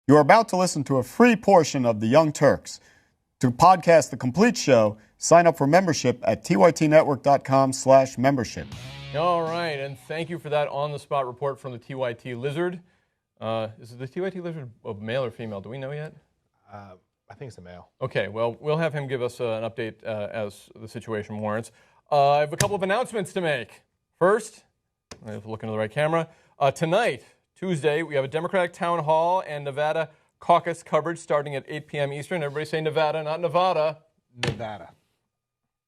You are about to listen to a free portion of The Young Turks. To podcast the complete show, sign up for membership at tytnetwork.com/membership. All right, and thank you for that on-the-spot report from the TYT Lizard. Is the TYT Lizard a male or female? Do we know yet? I think it's a male. Okay, well, we'll have him give us an update as the situation warrants. I have a couple of announcements to make. First, I have to look into the right camera. Tonight, Tuesday, we have a Democratic town hall and Nevada caucus coverage starting at 8 p.m. Eastern. Everybody say Nevada, not Nevada. Nevada.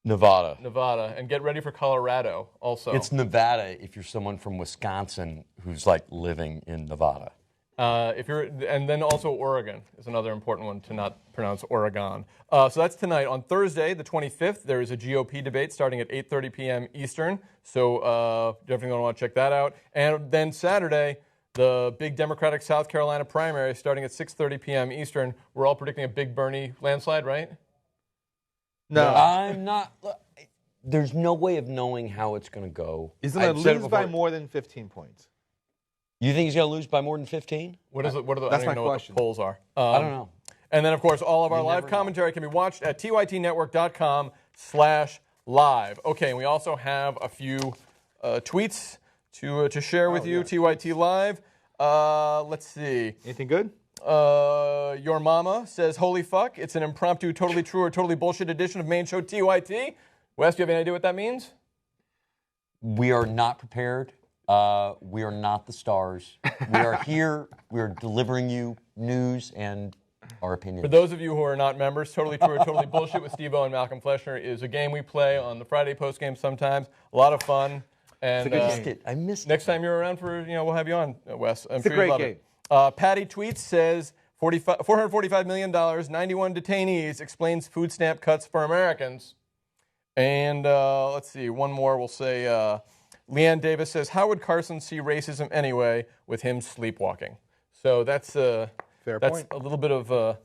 Nevada. Nevada. And get ready for Colorado also. It's Nevada if you're someone from Wisconsin who's like living in Nevada. And then also Oregon is another important one to not pronounce Oregon. So that's tonight. On Thursday, the 25th, there is a GOP debate starting at 8:30 p.m. Eastern. So definitely going to want to check that out. And then Saturday, the big Democratic South Carolina primary starting at 6:30 p.m. Eastern. We're all predicting a big Bernie landslide, right? No. I'm not. There's no way of knowing how it's going to go. He's going to lose by more than 15 points. You think he's going to lose by more than 15? What is it? What are the? That's I don't even my know question. what the polls are. I don't know. And then, of course, all of our live commentary can be watched at tytnetwork.com/live. Okay, and we also have a few tweets to share with you. Yeah. TYT Live. Let's see. Anything good? Your mama says, "Holy fuck! It's an impromptu, totally true or totally bullshit edition of main show TYT." Wes, do you have any idea what that means? We are not prepared. We are not the stars. We are here. We are delivering you news and our opinions. For those of you who are not members, Totally True or Totally Bullshit with Steve-O and Malcolm Fleschner is a game we play on the Friday postgame sometimes. A lot of fun. And I missed it. Next time you're around we'll have you on, Wes. It's a great game. Patty tweets, says, $445 million, 91 detainees, explains food stamp cuts for Americans. And let's see, one more. We'll say, Leanne Davis says, how would Carson see racism anyway with him sleepwalking? So that's fair point. A little bit of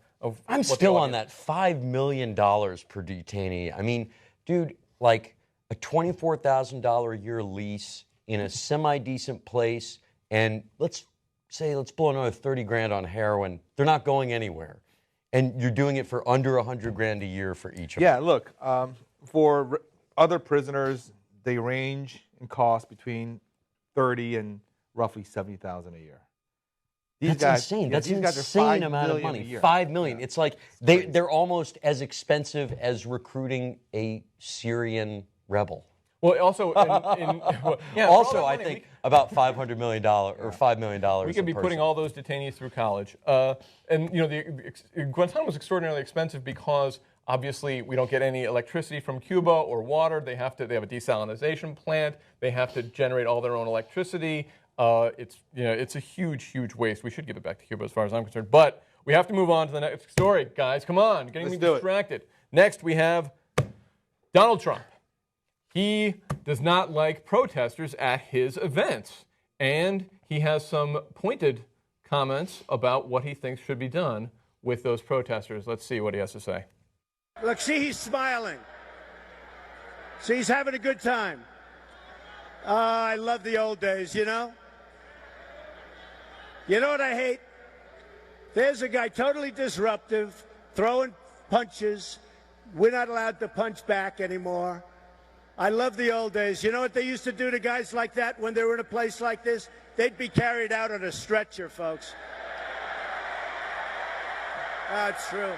I'm still on that $5 million per detainee. I mean, dude, like a $24,000 a year lease in a semi-decent place, and let's blow another 30 grand on heroin. They're not going anywhere. And you're doing it for under 100 grand a year for each of them. Yeah, look, for other prisoners, they range in cost between $30,000 and roughly $70,000 a year. That's insane. That's an insane amount of money. $5 million. Yeah. It's like they're almost as expensive as recruiting a Syrian rebel. Well, also, I think about $500 million or $5 million. We could be putting all those detainees through college. Guantanamo was extraordinarily expensive because obviously we don't get any electricity from Cuba or water. They have a desalination plant. They have to generate all their own electricity. It's a huge waste. We should give it back to Cuba as far as I'm concerned. But we have to move on to the next story, guys. Come on, getting me distracted. Next, we have Donald Trump. He does not like protesters at his events, and he has some pointed comments about what he thinks should be done with those protesters. Let's see what he has to say. Look, see, he's smiling. See, he's having a good time. I love the old days, you know? You know what I hate? There's a guy totally disruptive, throwing punches. We're not allowed to punch back anymore. I love the old days. You know what they used to do to guys like that when they were in a place like this? They'd be carried out on a stretcher, folks. That's true.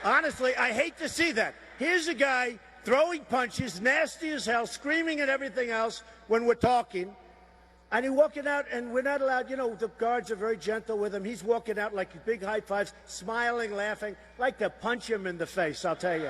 Honestly, I hate to see that. Here's a guy throwing punches, nasty as hell, screaming and everything else when we're talking. And he's walking out, and we're not allowed, the guards are very gentle with him. He's walking out like big high fives, smiling, laughing, like to punch him in the face, I'll tell you.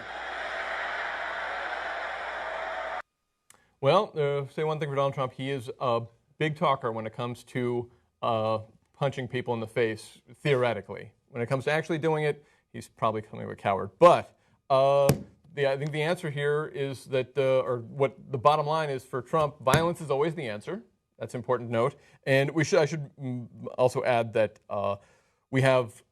Well, say one thing for Donald Trump. He is a big talker when it comes to punching people in the face, theoretically. When it comes to actually doing it, he's probably coming of a coward. But I think the answer here is that, or what the bottom line is for Trump, violence is always the answer. That's an important note. And I should also add that we have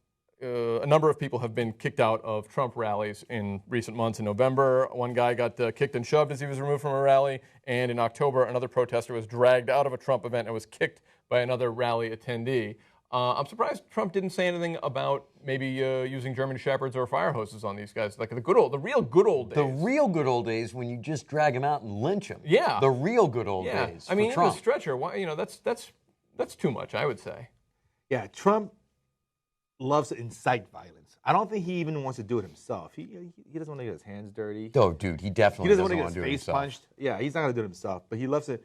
a number of people have been kicked out of Trump rallies in recent months. In November, one guy got kicked and shoved as he was removed from a rally. And in October, another protester was dragged out of a Trump event and was kicked by another rally attendee. I'm surprised Trump didn't say anything about maybe using German shepherds or fire hoses on these guys, like the real good old days. The real good old days when you just drag them out and lynch them. Yeah. The real good old days. I mean, for Trump. in a stretcher, why, that's too much, I would say. Yeah, Trump loves to incite violence. I don't think he even wants to do it himself. He doesn't want to get his hands dirty. Oh, dude, he definitely He doesn't want to do get it his face himself. punched. Yeah, he's not going to do it himself. But he loves to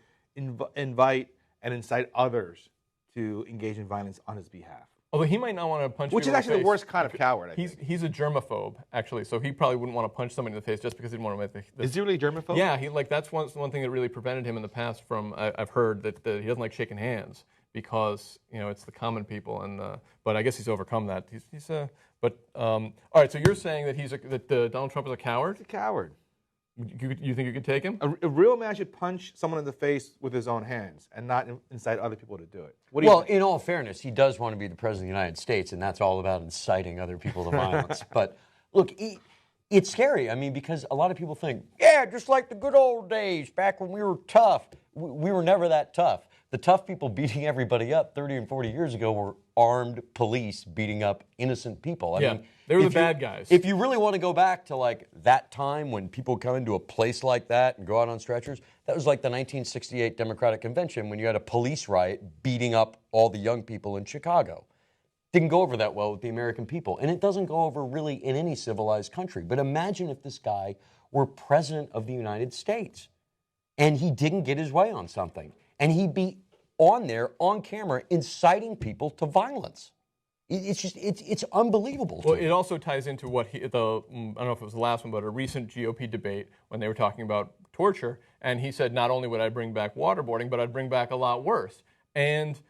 invite and incite others to engage in violence on his behalf. Although he might not want to punch Which is people in actually the face. worst kind of coward, I think. He's a germaphobe, actually, so he probably wouldn't want to punch somebody in the face just because he didn't want to make the Is he really germaphobe? Yeah, that's one thing that really prevented him in the past from, I've heard, that he doesn't like shaking hands because, it's the common people, and but I guess he's overcome that. All right, so you're saying that Donald Trump is a coward? He's a coward. You think you could take him? A real man should punch someone in the face with his own hands and not incite other people to do it. What do you think? In all fairness, he does want to be the president of the United States, and that's all about inciting other people to violence. But look, it's scary. I mean, because a lot of people think, yeah, just like the good old days back when we were tough. We were never that tough. The tough people beating everybody up 30 and 40 years ago were armed police beating up innocent people. I mean, they were the bad guys. If you really want to go back to like that time when people come into a place like that and go out on stretchers, that was like the 1968 Democratic Convention when you had a police riot beating up all the young people in Chicago. Didn't go over that well with the American people. And it doesn't go over really in any civilized country. But imagine if this guy were president of the United States and he didn't get his way on something. And he'd be on there, on camera, inciting people to violence. It's unbelievable. Well, it also ties into what I don't know if it was the last one, but a recent GOP debate when they were talking about torture, and he said not only would I bring back waterboarding, but I'd bring back a lot worse. And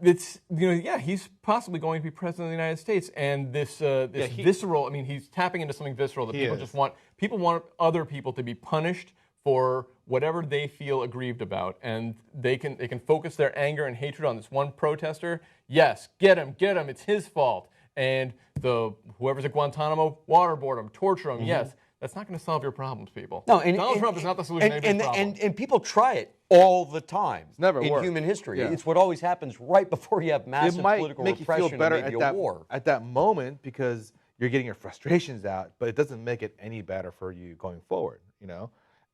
it's he's possibly going to be president of the United States, and this visceral. I mean, he's tapping into something visceral that people want other people to be punished for whatever they feel aggrieved about, and they can focus their anger and hatred on this one protester. Yes, get him, it's his fault. And whoever's at Guantanamo, waterboard him, torture him. Mm-hmm. Yes, that's not going to solve your problems, people. No, Donald Trump is not the solution to every problem. And people try it all the time. It's never in worked. Human history. Yeah. It's what always happens right before you have massive it might political make you repression feel better and maybe a war. at that moment because you're getting your frustrations out, but it doesn't make it any better for you going forward.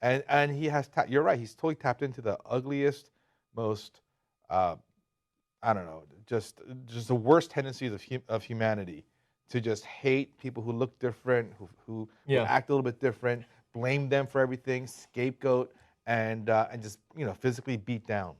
And he has. You're right. He's totally tapped into the ugliest, most, just the worst tendencies of humanity, to just hate people who look different, who act a little bit different, blame them for everything, scapegoat, and just physically beat down.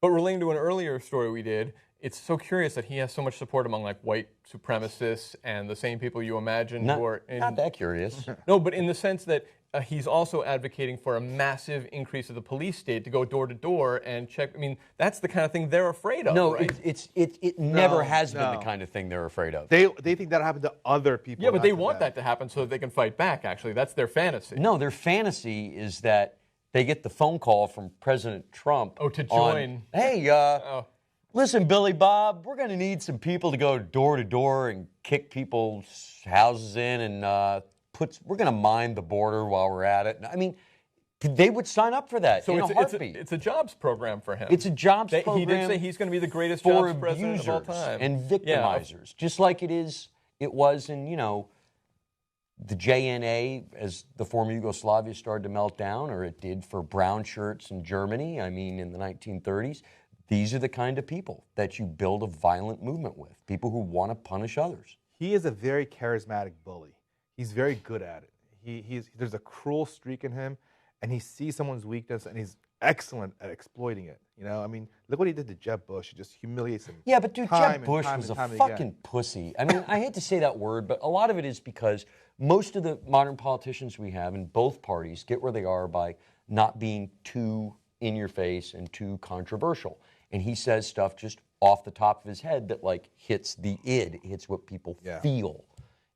But relating to an earlier story we did, it's so curious that he has so much support among like white supremacists and the same people you imagine who are not that curious. No, but in the sense that he's also advocating for a massive increase of the police state to go door to door and check. I mean, that's the kind of thing they're afraid of. No, right? it never has been the kind of thing they're afraid of. They think that'll happen to other people. Yeah, but they want that to happen so that they can fight back. Actually, that's their fantasy. No, their fantasy is that they get the phone call from President Trump. Oh, to join. Hey, listen, Billy Bob, we're going to need some people to go door to door and kick people's houses in, and we're going to mine the border while we're at it. I mean, they would sign up for that in a heartbeat. It's a jobs program for him. It's a jobs program. He did say he's going to be the greatest for jobs president of all time. And victimizers, just like it was in the JNA as the former Yugoslavia started to melt down, or it did for brown shirts in Germany. I mean, in the 1930s. These are the kind of people that you build a violent movement with, people who want to punish others. He is a very charismatic bully. He's very good at it. There's a cruel streak in him, and he sees someone's weakness, and he's excellent at exploiting it. I mean, look what he did to Jeb Bush. He just humiliates him. Yeah, but dude, Jeb Bush was a fucking pussy. I mean, I hate to say that word, but a lot of it is because most of the modern politicians we have in both parties get where they are by not being too in your face and too controversial. And he says stuff just off the top of his head that hits the id, hits what people feel.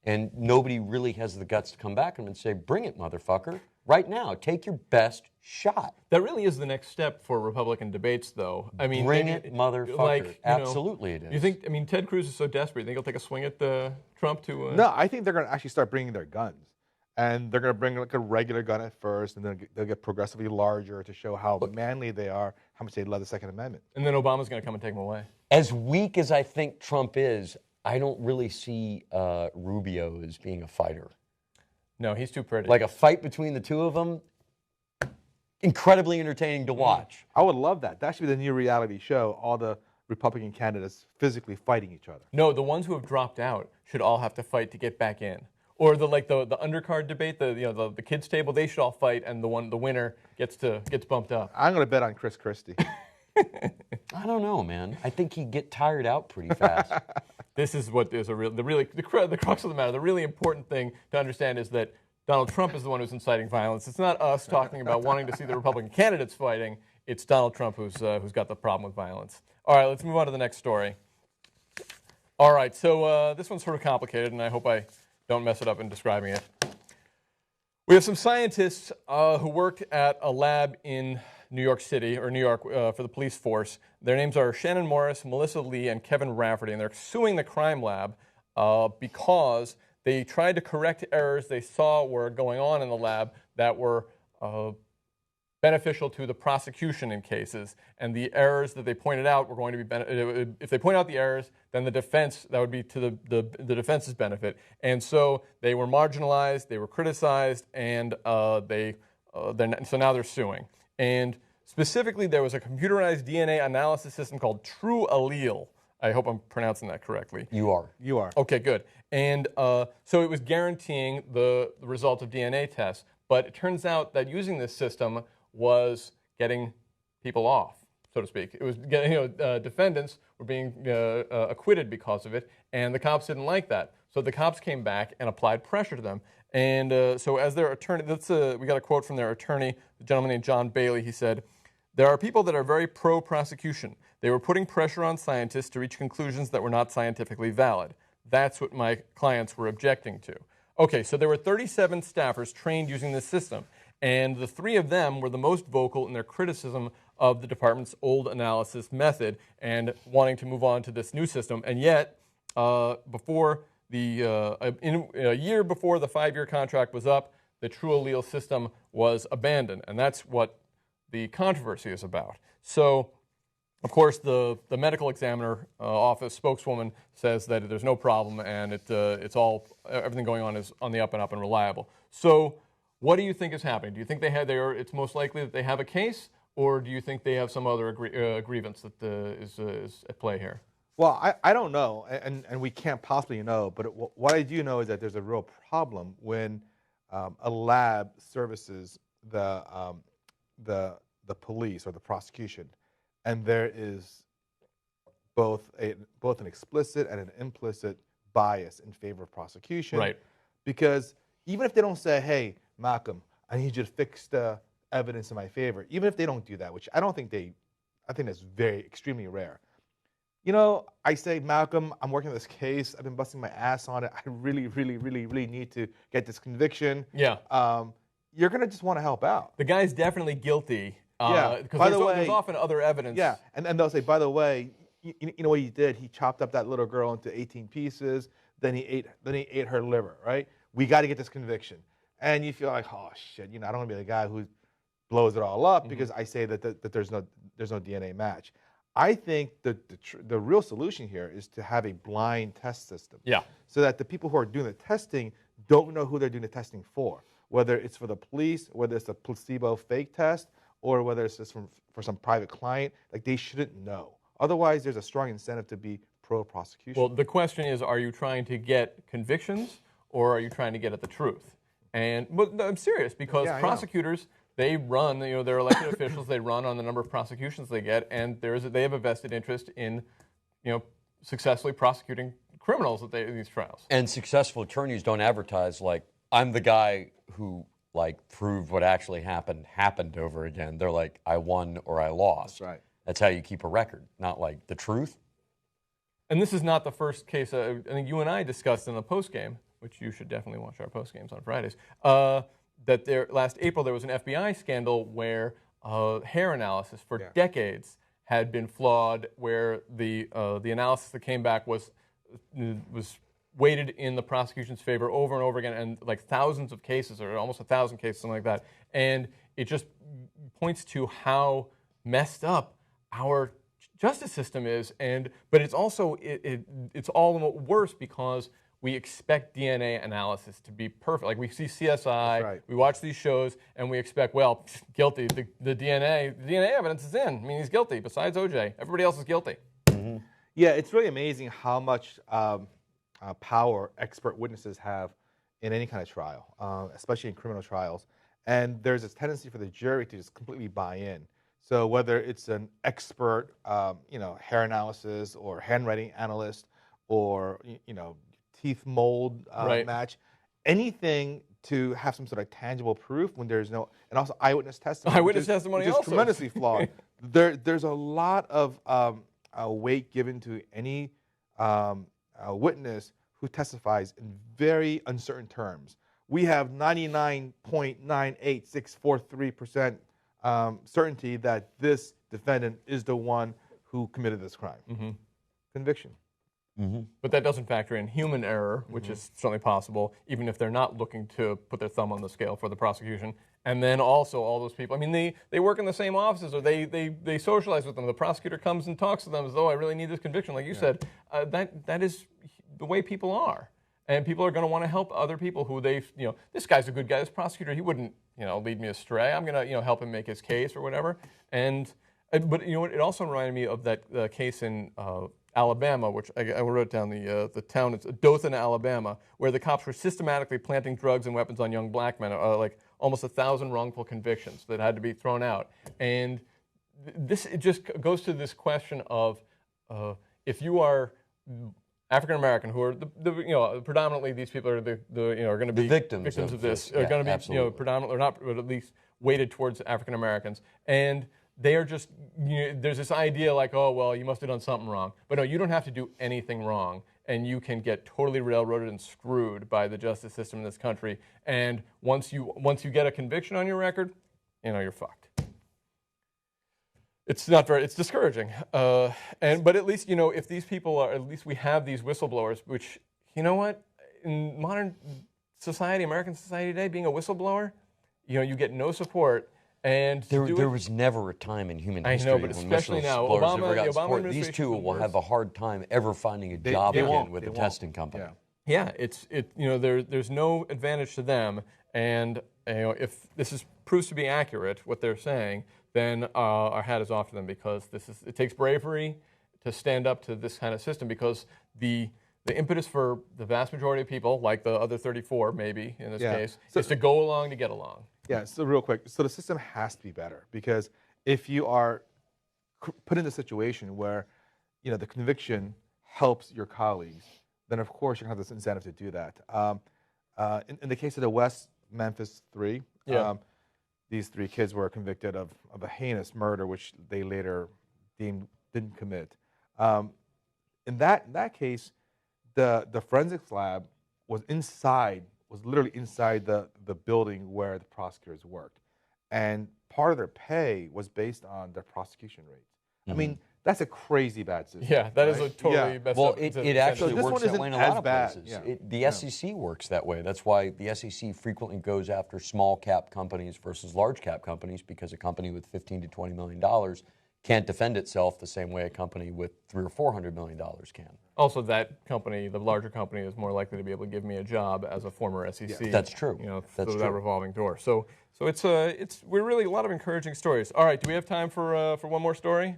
And nobody really has the guts to come back and say, bring it, motherfucker. Right now, take your best shot. That really is the next step for Republican debates, though. I mean, bring it, motherfucker. Absolutely it is. You think, Ted Cruz is so desperate, you think he'll take a swing at Trump to... No, I think they're going to actually start bringing their guns. And they're going to bring a regular gun at first, and then they'll get progressively larger to show how manly they are. how much they love the Second Amendment. And then Obama's going to come and take them away. As weak as I think Trump is, I don't really see Rubio as being a fighter. No, he's too pretty. Like a fight between the two of them, incredibly entertaining to watch. I would love that. That should be the new reality show, all the Republican candidates physically fighting each other. No, the ones who have dropped out should all have to fight to get back in. Or the undercard debate, the kids table, they should all fight, and the winner gets bumped up. I'm going to bet on Chris Christie. I don't know, man. I think he'd get tired out pretty fast. This is what is the crux of the matter. The really important thing to understand is that Donald Trump is the one who's inciting violence. It's not us talking about wanting to see the Republican candidates fighting. It's Donald Trump who's got the problem with violence. All right, let's move on to the next story. All right, so this one's sort of complicated, and I hope I don't mess it up in describing it. We have some scientists who worked at a lab in New York City, or New York, for the police force. Their names are Shannon Morris, Melissa Lee, and Kevin Rafferty, and they're suing the crime lab because they tried to correct errors they saw were going on in the lab that were beneficial to the prosecution in cases, and the errors that they pointed out were going to be if they point out the errors, then the defense, that would be to the defense's benefit. And so they were marginalized, they were criticized, and so now they're suing. And specifically, there was a computerized DNA analysis system called True Allele. I hope I'm pronouncing that correctly. You are. You are. Okay, good. And so it was guaranteeing the result of DNA tests, but it turns out that using this system was getting people off, so to speak. It was getting, defendants were being acquitted because of it, and the cops didn't like that. So the cops came back and applied pressure to them. And so as their attorney, we got a quote from their attorney, a gentleman named John Bailey. He said, "There are people that are very pro-prosecution. They were putting pressure on scientists to reach conclusions that were not scientifically valid. That's what my clients were objecting to." Okay, so there were 37 staffers trained using this system, and the 3 of them were the most vocal in their criticism of the department's old analysis method and wanting to move on to this new system. And yet, a year before the 5-year contract was up, the True Allele system was abandoned, and that's what the controversy is about. So, of course, the medical examiner office spokeswoman says that there's no problem and everything going on is on the up and up and reliable. So, what do you think is happening? Do you think it's most likely that they have a case, or do you think they have some other grievance that is at play here? Well, I don't know, and we can't possibly know, but what I do know is that there's a real problem when a lab services the police or the prosecution, and there is both an explicit and an implicit bias in favor of prosecution. Right. Because even if they don't say, "Hey, Malcolm, I need you to fix the evidence in my favor," even if they don't do that, which I think that's very extremely rare. I say, "Malcolm, I'm working on this case. I've been busting my ass on it. I really, really, really, really need to get this conviction." Yeah. You're going to just want to help out. The guy's definitely guilty. Yeah. Because there's often other evidence. Yeah. And they'll say, "By the way, you know what he did? He chopped up that little girl into 18 pieces. Then he ate her liver, right? We got to get this conviction." And you feel like, "Oh, shit, I don't want to be the guy who blows it all up because I say that there's no DNA match." I think the real solution here is to have a blind test system. Yeah. So that the people who are doing the testing don't know who they're doing the testing for, whether it's for the police, whether it's a placebo fake test, or whether it's just for some private client. Like, they shouldn't know. Otherwise, there's a strong incentive to be pro-prosecution. Well, the question is, are you trying to get convictions, or are you trying to get at the truth? But I'm serious, because prosecutors, they run, they're elected officials, they run on the number of prosecutions they get, and they have a vested interest in, successfully prosecuting criminals in these trials. And successful attorneys don't advertise like, "I'm the guy who proved what actually happened over again." They're like, "I won or I lost." That's right. That's how you keep a record, not like the truth. And this is not the first case. I think you and I discussed in the postgame, which you should definitely watch our postgames on Fridays, that last April there was an FBI scandal where hair analysis for decades had been flawed, where the analysis that came back was weighted in the prosecution's favor over and over again, and thousands of cases, or almost 1,000 cases, something like that. And it just points to how messed up our justice system is, but it's also it's all the more worse because we expect DNA analysis to be perfect. Like we see CSI, we watch these shows, and we expect, well, guilty. The DNA evidence is in. I mean, he's guilty. Besides OJ, everybody else is guilty. Mm-hmm. Yeah, it's really amazing how much power expert witnesses have in any kind of trial, especially in criminal trials. And there's this tendency for the jury to just completely buy in. So whether it's an expert, hair analysis or handwriting analyst, or teeth mold match, anything to have some sort of tangible proof when there's no, and also eyewitness testimony. Eyewitness testimony which also is tremendously flawed. There's a lot of weight given to any witness who testifies in very uncertain terms. We have 99.98643% certainty that this defendant is the one who committed this crime. Mm-hmm. Conviction. Mm-hmm. But that doesn't factor in human error, which is certainly possible, even if they're not looking to put their thumb on the scale for the prosecution. And then also all those people, I mean, they work in the same offices, or they socialize with them. The prosecutor comes and talks to them as though, I really need this conviction. Like you said, that is the way people are. And people are going to want to help other people who this guy's a good guy, this prosecutor, he wouldn't, lead me astray. I'm going to, help him make his case or whatever. But it also reminded me of that case in Alabama, which I wrote down the town. It's Dothan, Alabama, where the cops were systematically planting drugs and weapons on young black men, like almost 1,000 wrongful convictions that had to be thrown out. And it just goes to this question of if you are African American, who are predominantly these people are are going to be victims of this, are going to be predominantly, or not, but at least weighted towards African Americans, and they are just there's this idea like, oh well, you must have done something wrong, but no, you don't have to do anything wrong, and you can get totally railroaded and screwed by the justice system in this country, and once you get a conviction on your record, you're fucked. It's discouraging. But at least, if these people are, at least we have these whistleblowers, which, in modern society, American society today, being a whistleblower, you get no support. And there was never a time in human history when especially now, whistleblowers ever got support. These two will have a hard time ever finding a job again with a testing company. Yeah, there's no advantage to them. And if this proves to be accurate, what they're saying, then our hat is off to them, because it takes bravery to stand up to this kind of system, because the impetus for the vast majority of people, like the other 34 maybe in this case, is to go along to get along. Yeah, so real quick, so the system has to be better, because if you are put in a situation where the conviction helps your colleagues, then of course you're going to have this incentive to do that. In the case of the West Memphis 3, these 3 kids were convicted of a heinous murder, which they later deemed didn't commit. In that case, the forensics lab was literally inside the building where the prosecutors worked, and part of their pay was based on their prosecution rates. Mm-hmm. I mean, that's a crazy bad system. Yeah, that is a totally messed up. Well, it actually works that way in a lot of bad. places. The SEC works that way. That's why the SEC frequently goes after small cap companies versus large cap companies, because a company with $15 to $20 million can't defend itself the same way a company with $300 or $400 million can. Also, that company, the larger company, is more likely to be able to give me a job as a former SEC. Yeah, that's true. That's through that revolving door. So we're really a lot of encouraging stories. All right, do we have time for one more story?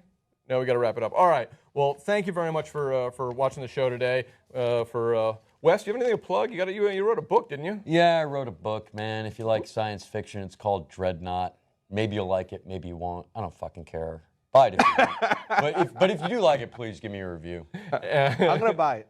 No, we got to wrap it up. All right. Well, thank you very much for watching the show today. Wes, do you have anything to plug? You wrote a book, didn't you? Yeah, I wrote a book, man. If you like science fiction, it's called Dreadnought. Maybe you'll like it, maybe you won't. I don't fucking care. Buy it if you want. But if you do like it, please give me a review. I'm going to buy it.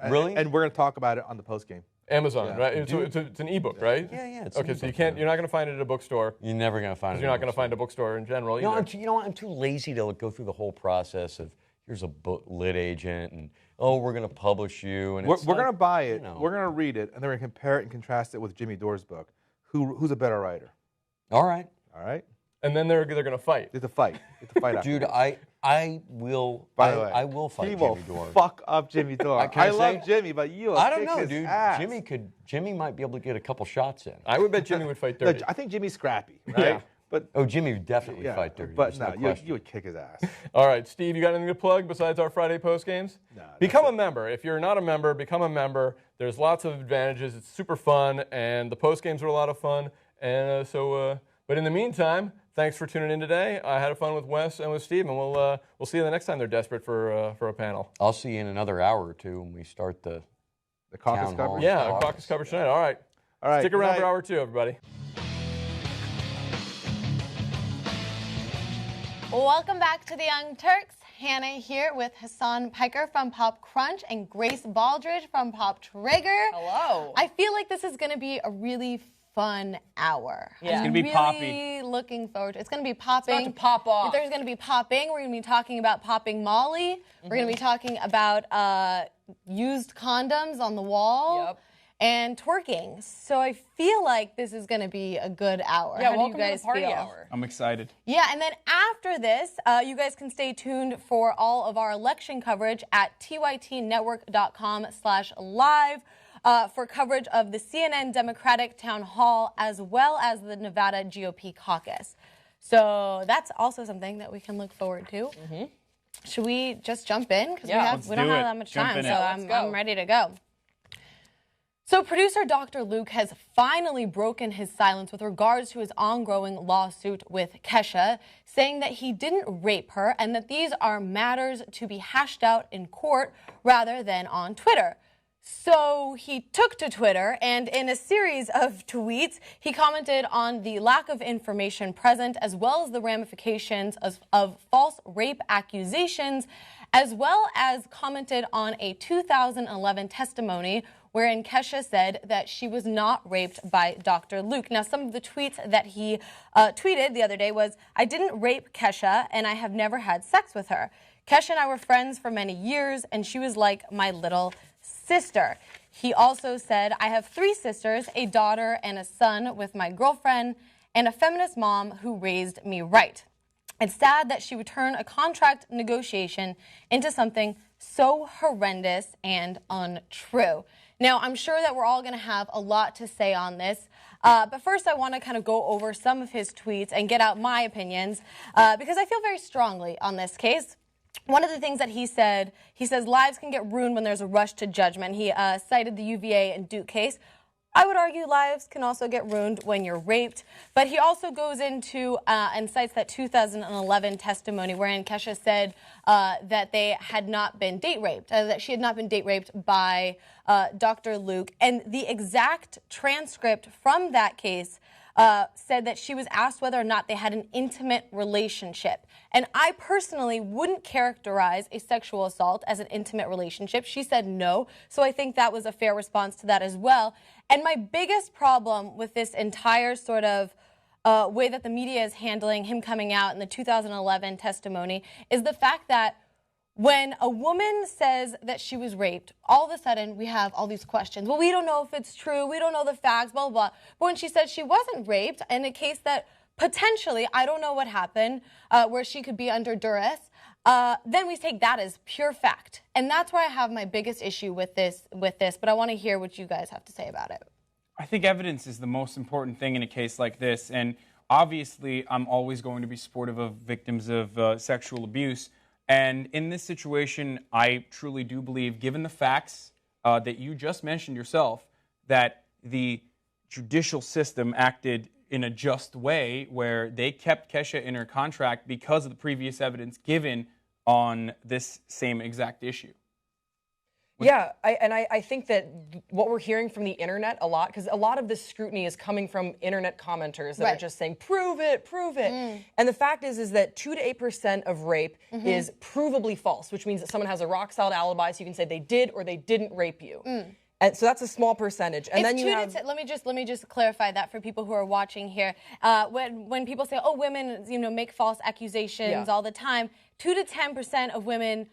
Really? And we're going to talk about it on the postgame. Amazon, right? It's an ebook, right? Yeah. It's okay, so you're not going to find it at a bookstore. You're never going to find it. You're not going to find a bookstore in general. I'm too lazy to go through the whole process of here's a book lit agent and we're going to publish you. And we're going to buy it. We're going to read it, and then we're going to compare it and contrast it with Jimmy Dore's book. Who's a better writer? All right. And then they're going to fight. It's a fight. Dude, I will. By the way, I will fight Jimmy Dore. Fuck up Jimmy Dore. I love Jimmy, but I don't know, his dude. Ass. Jimmy might be able to get a couple shots in. I would bet Jimmy would fight dirty. I think Jimmy's scrappy, right? But Jimmy would definitely fight dirty. But no, you would kick his ass. All right, Steve, you got anything to plug besides our Friday post games? No. Become a member. If you're not a member, become a member. There's lots of advantages. It's super fun, and the post games are a lot of fun. And but in the meantime, thanks for tuning in today. I had fun with Wes and with Steve, and we'll see you the next time they're desperate for a panel. I'll see you in another hour or two when we start the caucus coverage. Yeah, caucus coverage tonight. All right. Stick around for hour 2, everybody. Welcome back to the Young Turks. Hannah here with Hassan Piker from Pop Crunch and Grace Baldridge from Pop Trigger. Hello. I feel like this is going to be a really fun hour. Yeah. I'm It's gonna be poppy. Looking forward to it. It's going to be popping. It's about to pop off. There's going to be popping. We're going to be talking about popping Molly. We're going to be talking about used condoms on the wall. Yep. And twerking. So I feel like this is going to be a good hour. Yeah, How do welcome you guys to the party feel? hour. I'm excited. Yeah, and then after this, you guys can stay tuned for all of our election coverage at tytnetwork.com/live for coverage of the CNN Democratic Town Hall as well as the Nevada GOP caucus. So that's also something that we can look forward to. Mm-hmm. Should we just jump in? Because we don't have that much time, so I'm ready to go. So producer Dr. Luke has finally broken his silence with regards to his ongoing lawsuit with Kesha, saying that he didn't rape her and that these are matters to be hashed out in court rather than on Twitter. So he took to Twitter, and in a series of tweets, he commented on the lack of information present as well as the ramifications of false rape accusations, as well as commented on a 2011 testimony wherein Kesha said that she was not raped by Dr. Luke. Now, some of the tweets that he tweeted the other day was, "I didn't rape Kesha, and I have never had sex with her. Kesha and I were friends for many years, and she was like my little sister." He also said, "I have 3 sisters, a daughter and a son with my girlfriend, and a feminist mom who raised me right. It's sad that she would turn a contract negotiation into something so horrendous and untrue." Now, I'm sure that we're all going to have a lot to say on this, but first I want to kind of go over some of his tweets and get out my opinions, because I feel very strongly on this case. One of the things that he said, he says lives can get ruined when there's a rush to judgment. He cited the UVA and Duke case. I would argue lives can also get ruined when you're raped. But he also goes into and cites that 2011 testimony wherein Kesha said that they had not been date raped, that she had not been date raped by Dr. Luke. And the exact transcript from that case said that she was asked whether or not they had an intimate relationship. And I personally wouldn't characterize a sexual assault as an intimate relationship. She said no. So I think that was a fair response to that as well. And my biggest problem with this entire sort of way that the media is handling him coming out in the 2011 testimony is the fact that when a woman says that she was raped, all of a sudden we have all these questions. Well, we don't know if it's true. We don't know the facts, blah, blah, blah. But when she said she wasn't raped, in a case that potentially, I don't know what happened, where she could be under duress, then we take that as pure fact. And that's where I have my biggest issue with this. But I want to hear what you guys have to say about it. I think evidence is the most important thing in a case like this. And obviously, I'm always going to be supportive of victims of sexual abuse. And in this situation, I truly do believe, given the facts that you just mentioned yourself, that the judicial system acted in a just way where they kept Kesha in her contract because of the previous evidence given on this same exact issue. Yeah, I think that what we're hearing from the internet a lot, because a lot of this scrutiny is coming from internet commenters that are just saying, prove it, prove it. And the fact is that 2 to 8% of rape is provably false, which means that someone has a rock-solid alibi, so you can say they did or they didn't rape you. And so that's a small percentage. And then you have... Let me just clarify that for people who are watching here. When people say, oh, women, make false accusations all the time, 2 to 10% of women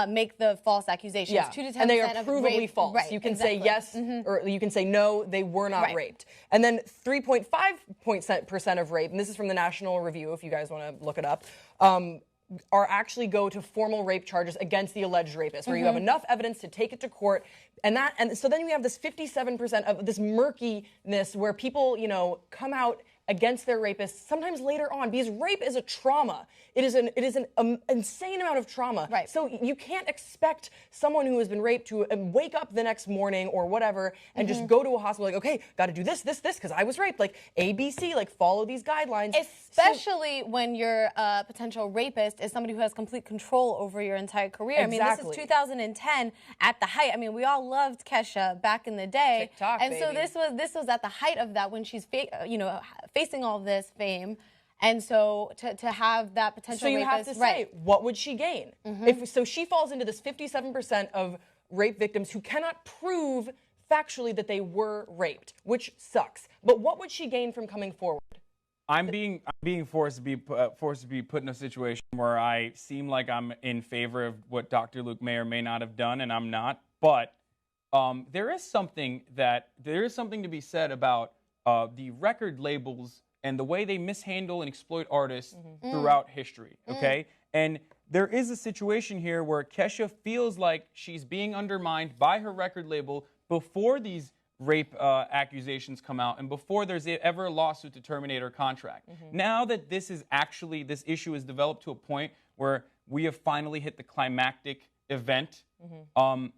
make the false accusations. Yeah. 2 to 10% and they are of provably rape. false. Right, you can say yes or you can say no, they were not raped. And then 3.5% of rape, and this is from the National Review if you guys want to look it up, are actually go to formal rape charges against the alleged rapist, where you have enough evidence to take it to court. And so then we have this 57% of this murkiness where people, come out against their rapists, sometimes later on, because rape is a trauma. It is an insane amount of trauma. Right. So you can't expect someone who has been raped to wake up the next morning or whatever and just go to a hospital like, okay, got to do this, because I was raped. Like ABC, like follow these guidelines. Especially when your potential rapist is somebody who has complete control over your entire career. Exactly. I mean, this is 2010 at the height. I mean, we all loved Kesha back in the day. TikTok, and baby. so this was at the height of that when she's facing all this fame. And so to have that potential So you rapist, have to say, what would she gain? So she falls into this 57% of rape victims who cannot prove factually that they were raped, which sucks. But what would she gain from coming forward? I'm being forced to be put in a situation where I seem like I'm in favor of what Dr. Luke may or may not have done, and I'm not. But there is something to be said about the record labels and the way they mishandle and exploit artists throughout history, okay? And there is a situation here where Kesha feels like she's being undermined by her record label before these rape accusations come out and before there's ever a lawsuit to terminate her contract. Now that this issue has developed to a point where we have finally hit the climactic event, for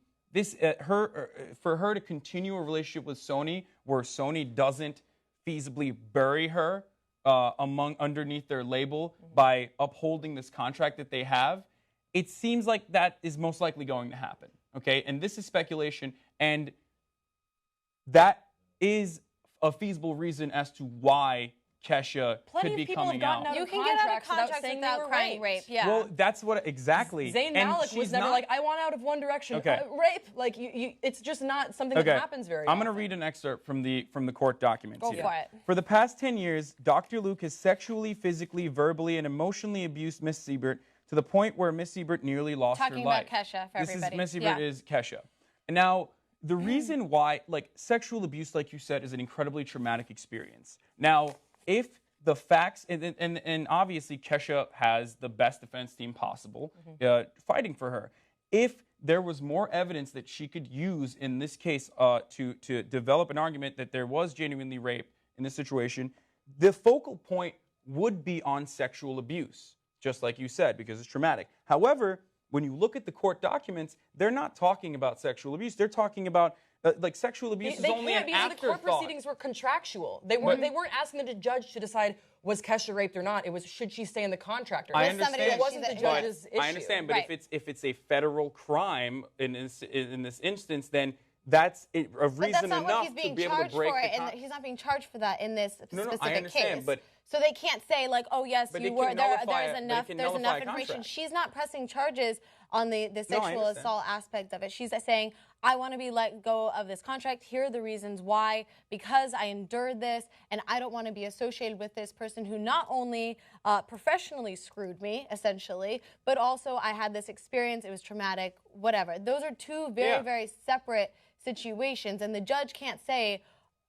her to continue a relationship with Sony where Sony doesn't feasibly bury her underneath their label by upholding this contract that they have, it seems like that is most likely going to happen. Okay, and this is speculation, and that is a feasible reason as to why Kesha could be coming out. You can get out of contracts without crying rape. Yeah. Well, that's what exactly. Zayn Malik was never like, I want out of One Direction. Okay. Rape, like it's just not something that happens very often. I'm going to read an excerpt from the court documents. Go for it. For the past 10 years, Dr. Luke has sexually, physically, verbally, and emotionally abused Miss Siebert to the point where Miss Siebert nearly lost her life. Talking about Kesha for everybody. Miss Siebert is Kesha. And now, the reason why, sexual abuse, like you said, is an incredibly traumatic experience. Now, if the facts, and obviously Kesha has the best defense team possible fighting for her. If there was more evidence that she could use in this case to develop an argument that there was genuinely rape in this situation, the focal point would be on sexual abuse, just like you said, because it's traumatic. However, when you look at the court documents, they're not talking about sexual abuse. They're talking about sexual abuse is only an afterthought. The court proceedings were contractual. They weren't asking the judge to decide was Kesha raped or not. It was should she stay in the contract or not. I understand. It wasn't the judge's issue. I understand, but if it's a federal crime in this instance, then that's a reason enough to be able to break the contract. He's not being charged for that in this specific I understand, case. but so they can't say like, oh yes, you were. There's enough information. Contract. She's not pressing charges on the sexual assault aspect of it. She's saying, I want to be let go of this contract. Here are the reasons why. Because I endured this, and I don't want to be associated with this person who not only professionally screwed me, essentially, but also I had this experience. It was traumatic. Whatever. Those are two very, very separate situations, and the judge can't say,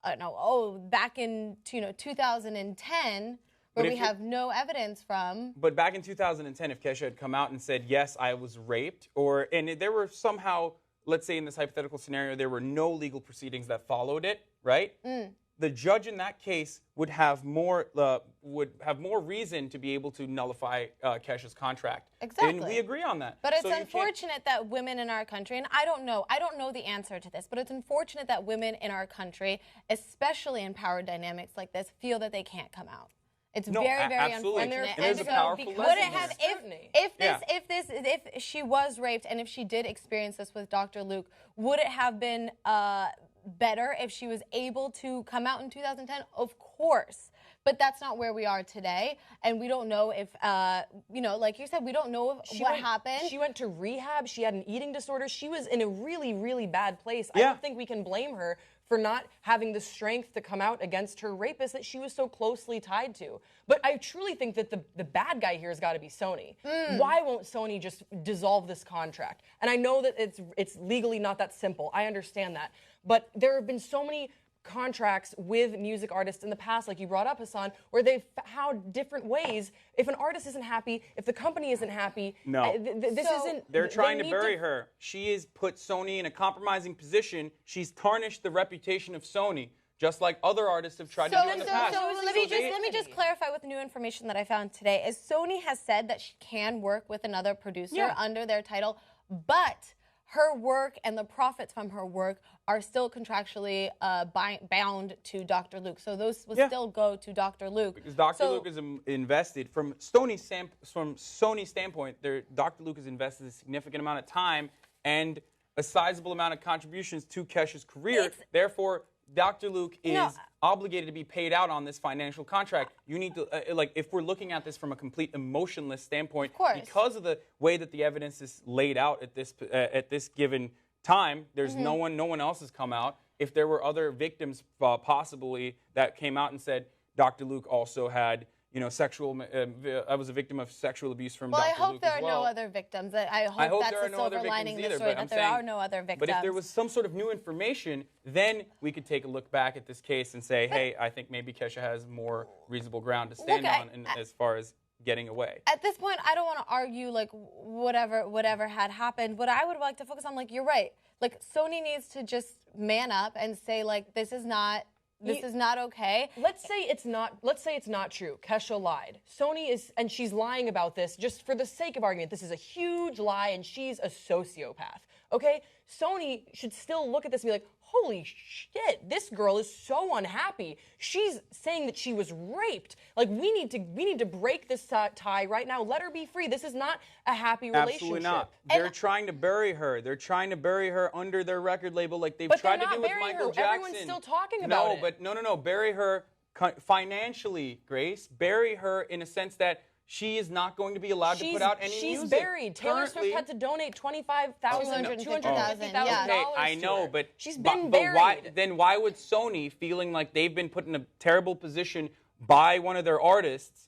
back in 2010, where we have no evidence from. But back in 2010, if Kesha had come out and said, yes, I was raped, and there were somehow, let's say in this hypothetical scenario, there were no legal proceedings that followed it, right? The judge in that case would have more reason to be able to nullify Kesha's contract. Exactly. And we agree on that. But it's unfortunate that women in our country, and I don't know the answer to this, but it's unfortunate that women in our country, especially in power dynamics like this, feel that they can't come out. It's very, very unfortunate. And so, would it have if she was raped and if she did experience this with Dr. Luke, would it have been better if she was able to come out in 2010? Of course. But that's not where we are today, and we don't know if, like you said, we don't know what happened. She went to rehab. She had an eating disorder. She was in a really, really bad place. I don't think we can blame her for not having the strength to come out against her rapist that she was so closely tied to. But I truly think that the bad guy here has got to be Sony. Why won't Sony just dissolve this contract? And I know that it's legally not that simple. I understand that. But there have been so many contracts with music artists in the past, like you brought up, Hassan, where they've found different ways. If an artist isn't happy, if the company isn't happy, They're trying to bury her. She has put Sony in a compromising position. She's tarnished the reputation of Sony just like other artists have tried to do in the past. So let me just clarify with new information that I found today. Is Sony has said that she can work with another producer under their title, but her work and the profits from her work are still contractually bound to Dr. Luke. So those will still go to Dr. Luke. Because Dr. Luke is invested, from Sony's standpoint, Dr. Luke has invested a significant amount of time and a sizable amount of contributions to Kesha's career. Therefore, Dr. Luke is obligated to be paid out on this financial contract. You need to, if we're looking at this from a complete emotionless standpoint, because of the way that the evidence is laid out at this given time, there's no one else has come out. If there were other victims possibly that came out and said Dr. Luke also had, I was a victim of sexual abuse from Dr. Luke as well. Well, I hope there are no other victims. I hope that's the silver lining in the story, that there are no other victims. But if there was some sort of new information, then we could take a look back at this case and say, hey, I think maybe Kesha has more reasonable ground to stand on as far as getting away. At this point, I don't want to argue whatever had happened. What I would like to focus on, you're right. Sony needs to just man up and say, this is not okay. Let's say it's not true. Kesha lied. Sony is, and she's lying about this just for the sake of argument. This is a huge lie, and she's a sociopath. Okay? Sony should still look at this and be like, holy shit, this girl is so unhappy. She's saying that she was raped. We need to break this tie right now. Let her be free. This is not a happy relationship. Absolutely not. They're trying to bury her. They're trying to bury her under their record label like they've tried to do with Michael Jackson. Everyone's still talking about it. No. Bury her financially, Grace. Bury her in a sense that she is not going to be allowed to put out any music. She's buried. Taylor Swift had to donate $250,000. Okay, I know, but she's been buried. Why would Sony, feeling like they've been put in a terrible position by one of their artists,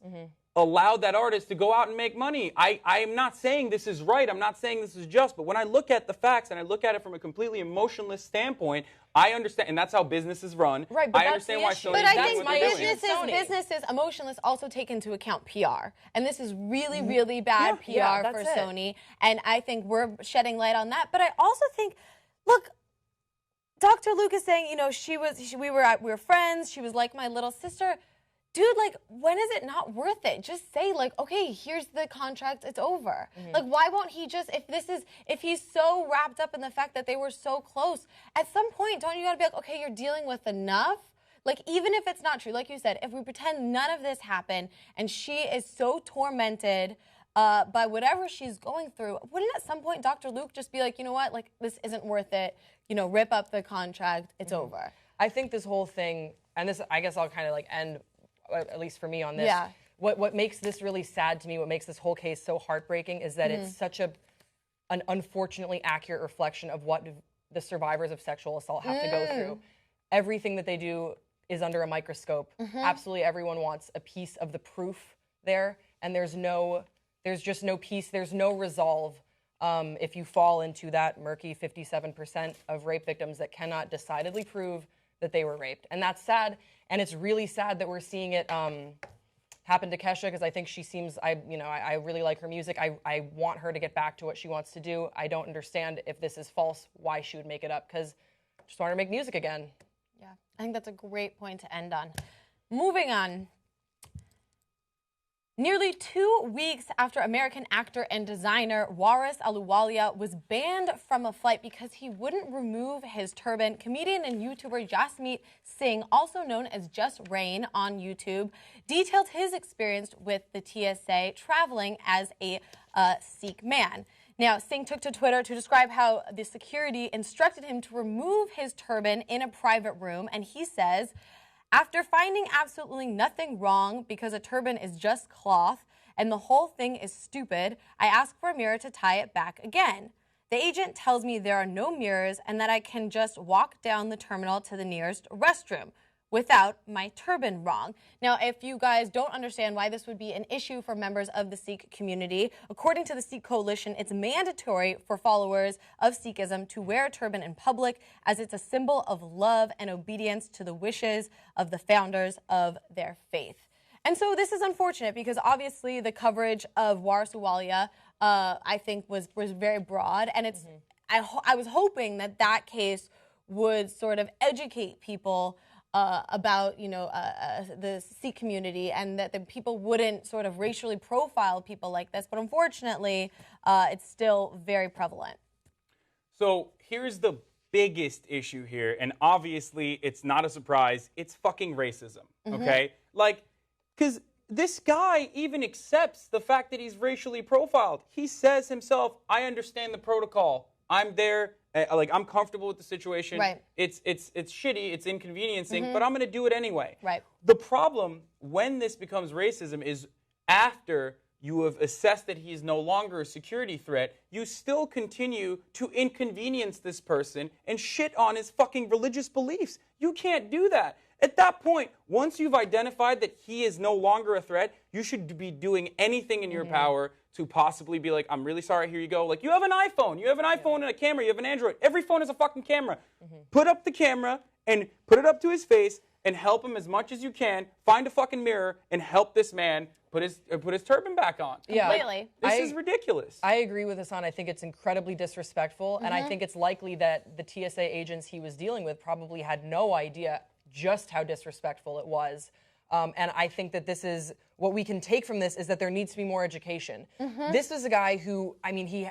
allow that artist to go out and make money? I am not saying this is right. I'm not saying this is just. But when I look at the facts and I look at it from a completely emotionless standpoint, I understand, and that's how businesses run. Right, but I understand why Sony. But I think businesses, emotionless, also take into account PR, and this is really, really bad PR for Sony. And I think we're shedding light on that. But I also think, look, Dr. Luke is saying, we were friends. She was like my little sister. Dude, when is it not worth it? Just say, okay, here's the contract, it's over. Why won't he just, if he's so wrapped up in the fact that they were so close, at some point, don't you gotta be like, okay, you're dealing with enough? Even if it's not true, like you said, if we pretend none of this happened and she is so tormented by whatever she's going through, wouldn't at some point Dr. Luke just be like, you know what, this isn't worth it, rip up the contract, it's over. I think this whole thing, and this, I guess I'll kind of end, at least for me on this, what makes this really sad to me, what makes this whole case so heartbreaking is that it's such an unfortunately accurate reflection of what the survivors of sexual assault have to go through. Everything that they do is under a microscope. Absolutely everyone wants a piece of the proof there, and there's just no peace, there's no resolve if you fall into that murky 57% of rape victims that cannot decidedly prove that they were raped. And that's sad. And it's really sad that we're seeing it happen to Kesha, because I think she seems, I really like her music. I want her to get back to what she wants to do. I don't understand if this is false, why she would make it up, because I just want her to make music again. Yeah, I think that's a great point to end on. Moving on. Nearly 2 weeks after American actor and designer Waris Ahluwalia was banned from a flight because he wouldn't remove his turban, comedian and YouTuber Jasmeet Singh, also known as Just Rain on YouTube, detailed his experience with the TSA traveling as a Sikh man. Now, Singh took to Twitter to describe how the security instructed him to remove his turban in a private room, and he says, "After finding absolutely nothing wrong because a turban is just cloth and the whole thing is stupid, I asked for a mirror to tie it back again. The agent tells me there are no mirrors and that I can just walk down the terminal to the nearest restroom without my turban wrong." Now, if you guys don't understand why this would be an issue for members of the Sikh community, according to the Sikh Coalition, it's mandatory for followers of Sikhism to wear a turban in public as it's a symbol of love and obedience to the wishes of the founders of their faith. And so this is unfortunate because obviously the coverage of Waris Ahluwalia, I think, was very broad, and it's I was hoping that case would sort of educate people about the Sikh community, and that the people wouldn't sort of racially profile people like this. But unfortunately, it's still very prevalent. So here's the biggest issue here, and obviously it's not a surprise. It's fucking racism, okay? Like, because this guy even accepts the fact that he's racially profiled. He says himself, I understand the protocol. I'm there. I'm comfortable with the situation. Right. It's shitty. It's inconveniencing, but I'm going to do it anyway. Right. The problem when this becomes racism is after you have assessed that he is no longer a security threat, you still continue to inconvenience this person and shit on his fucking religious beliefs. You can't do that. At that point, once you've identified that he is no longer a threat, you should be doing anything in your power to possibly be like, I'm really sorry, here you go. Like, you have an iPhone. You have an iPhone and a camera. You have an Android. Every phone has a fucking camera. Put up the camera and put it up to his face and help him as much as you can. Find a fucking mirror and help this man put his turban back on. Yeah. Completely. This is ridiculous. I agree with Hassan. I think it's incredibly disrespectful, and I think it's likely that the TSA agents he was dealing with probably had no idea just how disrespectful it was. And I think that this is what we can take from this is that there needs to be more education. This is a guy who, I mean, he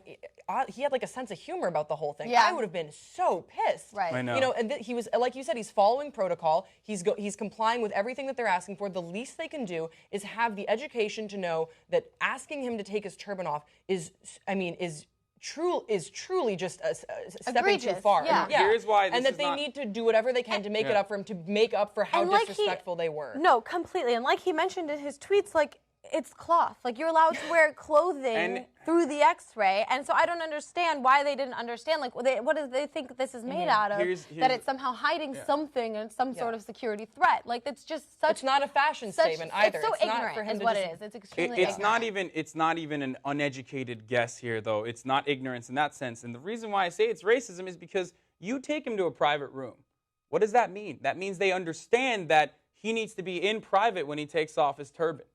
had like a sense of humor about the whole thing. Yeah. I would have been so pissed. Right. I know. You know, and he was, like you said, he's following protocol. He's complying with everything that they're asking for. The least they can do is have the education to know that asking him to take his turban off is truly just a stepping too Egregious, far. yeah. Here's why this and that is they not- need to do whatever they can to make it up for him, to make up for how And like disrespectful they were. No, completely. And like he mentioned in his tweets, like, it's cloth. Like, you're allowed to wear clothing And- through the X-ray. And so I don't understand why they didn't understand. Like, what do they think this is made out of? That it's somehow hiding something and some sort of security threat. Like, it's just such. It's not a fashion statement either. It's so It's not ignorant, for him is to what just- it is. It's extremely It's ignorant. not even an uneducated guess here, though. It's not ignorance in that sense. And the reason why I say it's racism is because you take him to a private room. What does that mean? That means they understand that he needs to be in private when he takes off his turban.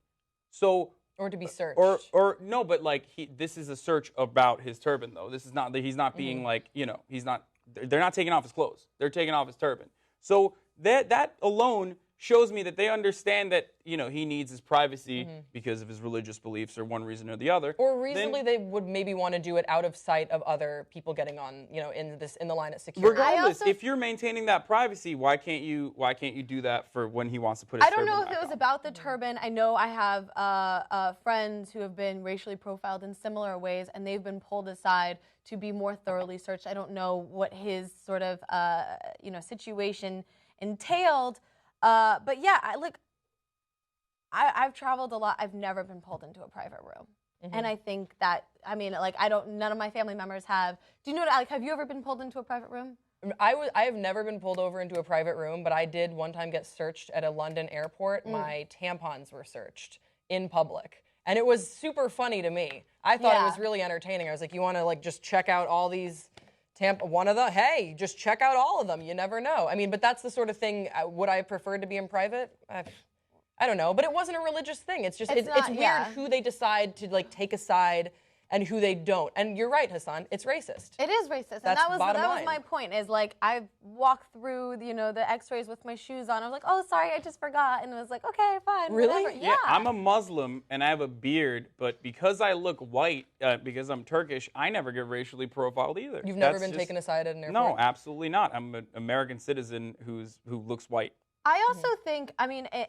So. Or to be searched. Or no, but like this is a search about his turban, though. This is not. He's not being like, he's not. They're not taking off his clothes. They're taking off his turban. So that alone shows me that they understand that he needs his privacy because of his religious beliefs or one reason or the other. Or reasonably, they would maybe want to do it out of sight of other people getting on, in the line at security. Regardless, if you're maintaining that privacy, why can't you do that for when he wants to put his turban I don't know if back it was on? about the turban. I know I have friends who have been racially profiled in similar ways, and they've been pulled aside to be more thoroughly searched. I don't know what his sort of situation entailed, but yeah, I've traveled a lot. I've never been pulled into a private room. And I think that, none of my family members have. Do you know, have you ever been pulled into a private room? I have never been pulled over into a private room, but I did one time get searched at a London airport. My tampons were searched in public. And it was super funny to me. I thought it was really entertaining. I was like, you want to just check out all these hey, just check out all of them. You never know. But that's the sort of thing, would I have preferred to be in private? I don't know, but it wasn't a religious thing. It's just, it's weird who they decide to take aside and who they don't. And you're right, Hassan, it's racist. It is racist. That's and that bottom was line. my point, is I walked through the x-rays with my shoes on. I was like, oh, sorry, I just forgot. And it was like, okay, fine, Really? whatever. Yeah, I'm a Muslim and I have a beard, but because I look white, because I'm Turkish, I never get racially profiled either. You've never been taken aside at an airport? No, absolutely not. I'm an American citizen who looks white. I also think,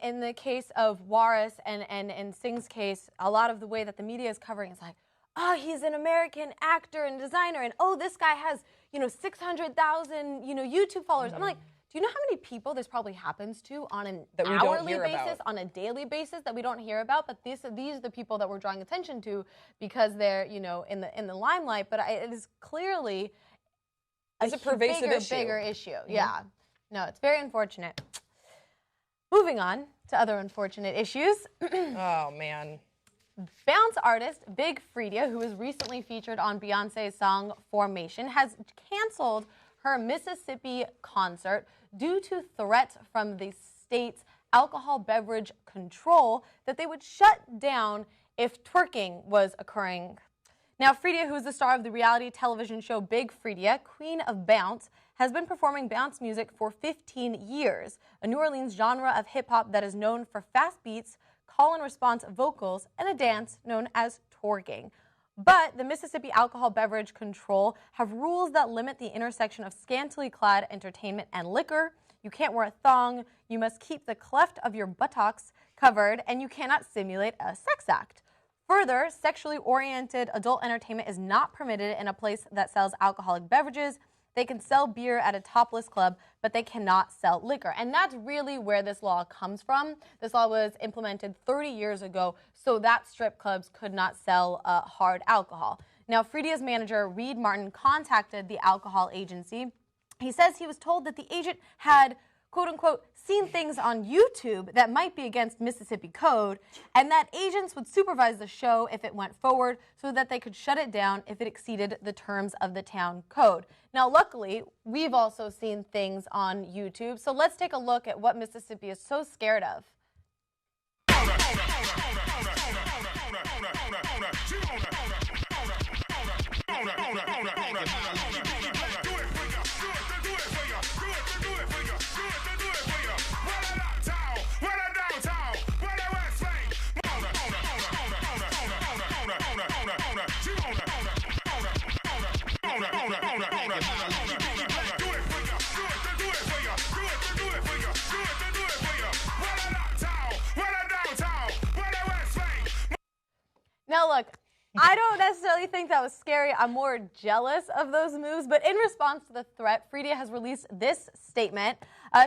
in the case of Waris and Singh's case, a lot of the way that the media is covering is like, oh, he's an American actor and designer, and oh, this guy has, 600,000, YouTube followers. I'm like, do you know how many people this probably happens to on an That we don't hourly hear basis, about. on a daily basis that we don't hear about? But these are the people that we're drawing attention to because they're, in the limelight. But it is clearly It's a pervasive bigger issue. Yeah. No, it's very unfortunate. Moving on to other unfortunate issues. Oh, man. Bounce artist Big Freedia, who was recently featured on Beyonce's song Formation, has canceled her Mississippi concert due to threats from the state's alcohol beverage control that they would shut down if twerking was occurring. Now, Freedia, who is the star of the reality television show Big Freedia, Queen of Bounce, has been performing bounce music for 15 years, a New Orleans genre of hip-hop that is known for fast beats, call-and-response vocals, and a dance known as twerking. But the Mississippi Alcohol Beverage Control have rules that limit the intersection of scantily clad entertainment and liquor. You can't wear a thong, you must keep the cleft of your buttocks covered, and you cannot simulate a sex act. Further, sexually oriented adult entertainment is not permitted in a place that sells alcoholic beverages. They can sell beer at a topless club, but they cannot sell liquor. And that's really where this law comes from. This law was implemented 30 years ago so that strip clubs could not sell hard alcohol. Now, Freedia's manager, Reed Martin, contacted the alcohol agency. He says he was told that the agent had, quote-unquote, seen things on YouTube that might be against Mississippi code, and that agents would supervise the show if it went forward so that they could shut it down if it exceeded the terms of the town code. Now, luckily, we've also seen things on YouTube, so let's take a look at what Mississippi is so scared of. Now look, I don't necessarily think that was scary. I'm more jealous of those moves. But in response to the threat, Freedia has released this statement.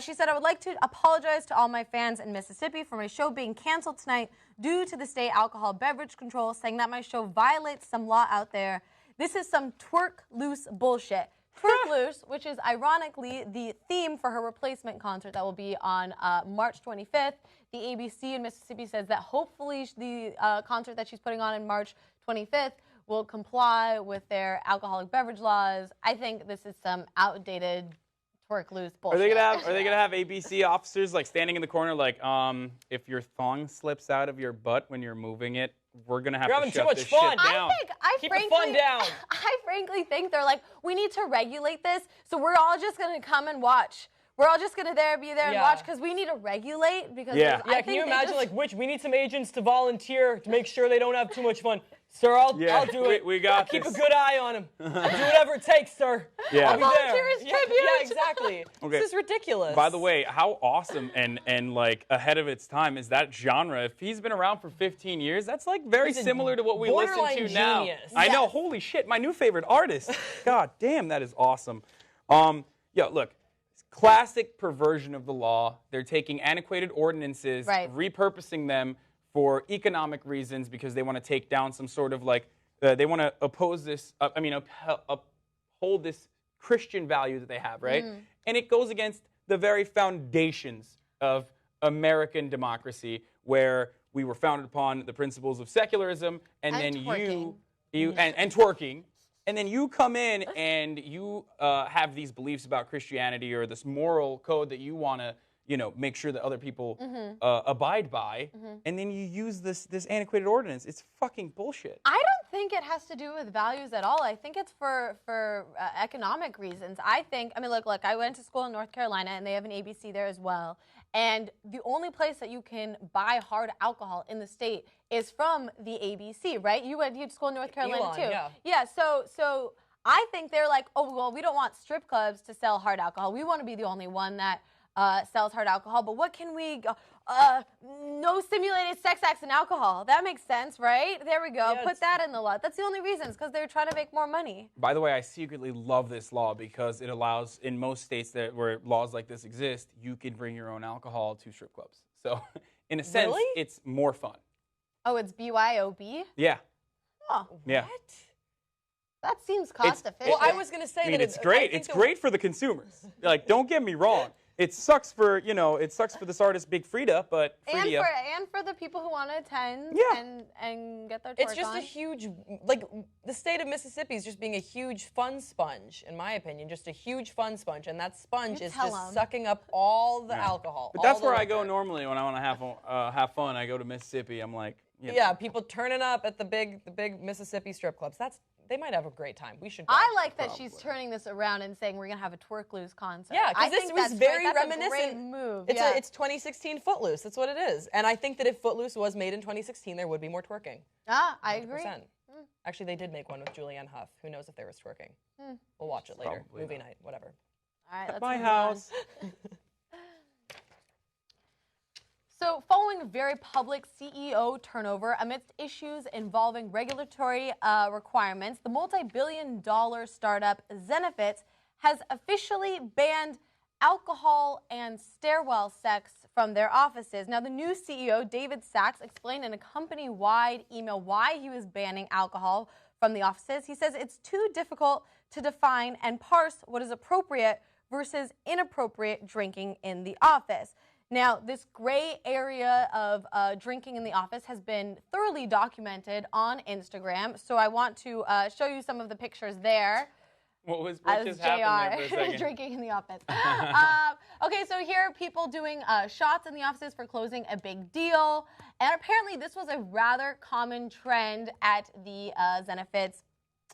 She said, I would like to apologize to all my fans in Mississippi for my show being canceled tonight due to the state alcohol beverage control, saying that my show violates some law out there. This is some twerk loose bullshit. Twerk Loose, which is ironically the theme for her replacement concert that will be on March 25th. The ABC in Mississippi says that hopefully the concert that she's putting on in March 25th will comply with their alcoholic beverage laws. I think this is some outdated Twerk Loose bullshit. Are they gonna have ABC officers like standing in the corner like, if your thong slips out of your butt when you're moving it, we're gonna have to shut this shit down. Keep the fun down. I frankly think they're like, we need to regulate this, so we're all just gonna come and watch. We're all just gonna be there and watch because we need to regulate. Because can you imagine we need some agents to volunteer to make sure they don't have too much fun. Sir, I'll do it. We got Keep a good eye on him. I'll do whatever it takes, sir. I'll be there. Yeah, exactly. Okay. This is ridiculous. By the way, how awesome and like ahead of its time is that genre? If he's been around for 15 years, that's like very similar to what we listen to now. Genius. I know. Holy shit, my new favorite artist. God damn, that is awesome. Look. Classic perversion of the law. They're taking antiquated ordinances, repurposing them for economic reasons because they want to take down some sort of like, they want to oppose this, uphold this Christian value that they have, right? And it goes against the very foundations of American democracy, where we were founded upon the principles of secularism, and then twerking. and twerking. And then you come in and you have these beliefs about Christianity or this moral code that you want to, make sure that other people abide by, and then you use this antiquated ordinance. It's fucking bullshit. I don't think it has to do with values at all. I think it's for economic reasons. I went to school in North Carolina, and they have an ABC there as well. And the only place that you can buy hard alcohol in the state is from the ABC, right? You went to school in North Carolina too. Yeah. So I think they're like, oh, well, we don't want strip clubs to sell hard alcohol. We want to be the only one that sells hard alcohol. But what can we? No simulated sex acts and alcohol. That makes sense, right? There we go. Yeah, put that in the law. That's the only reason. It's because they're trying to make more money. By the way, I secretly love this law because it allows, in most states where laws like this exist, you can bring your own alcohol to strip clubs. So, in a sense, it's more fun. Oh, it's BYOB? Yeah. Oh, yeah. What? That seems cost efficient. Well, I was going to say that it's great. It's great for the consumers. Like, don't get me wrong. It sucks for this artist Big Freedia, but Freedia. And for the people who want to attend and get their twerk It's just on. a huge, the state of Mississippi is just being a huge fun sponge, in my opinion, just a huge fun sponge, and that sponge is just sucking up all the alcohol. But that's where I go normally when I want to have fun. I go to Mississippi. I'm like, Yeah, people turning up at the big Mississippi strip clubs. They might have a great time. We should go. I like that she's turning this around and saying we're going to have a Twerk Loose concert. Yeah, because this was very reminiscent. That's a great move. It's 2016 Footloose. That's what it is. And I think that if Footloose was made in 2016, there would be more twerking. I agree. Actually, they did make one with Julianne Hough. Who knows if there was twerking? We'll watch it later. Probably Movie not. night, whatever. All right, let's My move house. on. So, following a very public CEO turnover amidst issues involving regulatory requirements, the multi-billion-dollar startup Zenefits has officially banned alcohol and stairwell sex from their offices. Now, the new CEO, David Sachs, explained in a company-wide email why he was banning alcohol from the offices. He says it's too difficult to define and parse what is appropriate versus inappropriate drinking in the office. Now, this gray area of drinking in the office has been thoroughly documented on Instagram, so I want to show you some of the pictures there. What just JR happened there for a second? drinking in the office. Okay, so here are people doing shots in the offices for closing a big deal, and apparently this was a rather common trend at the Zenefits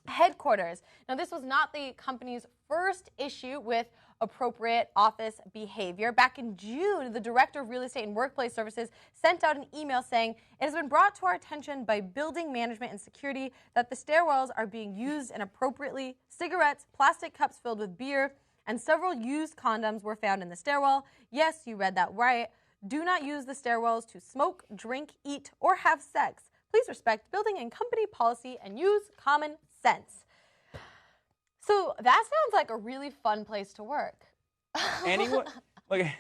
headquarters. Now, this was not the company's first issue with appropriate office behavior. Back in June, the director of real estate and workplace services sent out an email saying, "It has been brought to our attention by building management and security that the stairwells are being used inappropriately. Cigarettes, plastic cups filled with beer, and several used condoms were found in the stairwell. Yes, you read that right. Do not use the stairwells to smoke, drink, eat, or have sex. Please respect building and company policy and use common sense." So that sounds like a really fun place to work. Anyone? Like,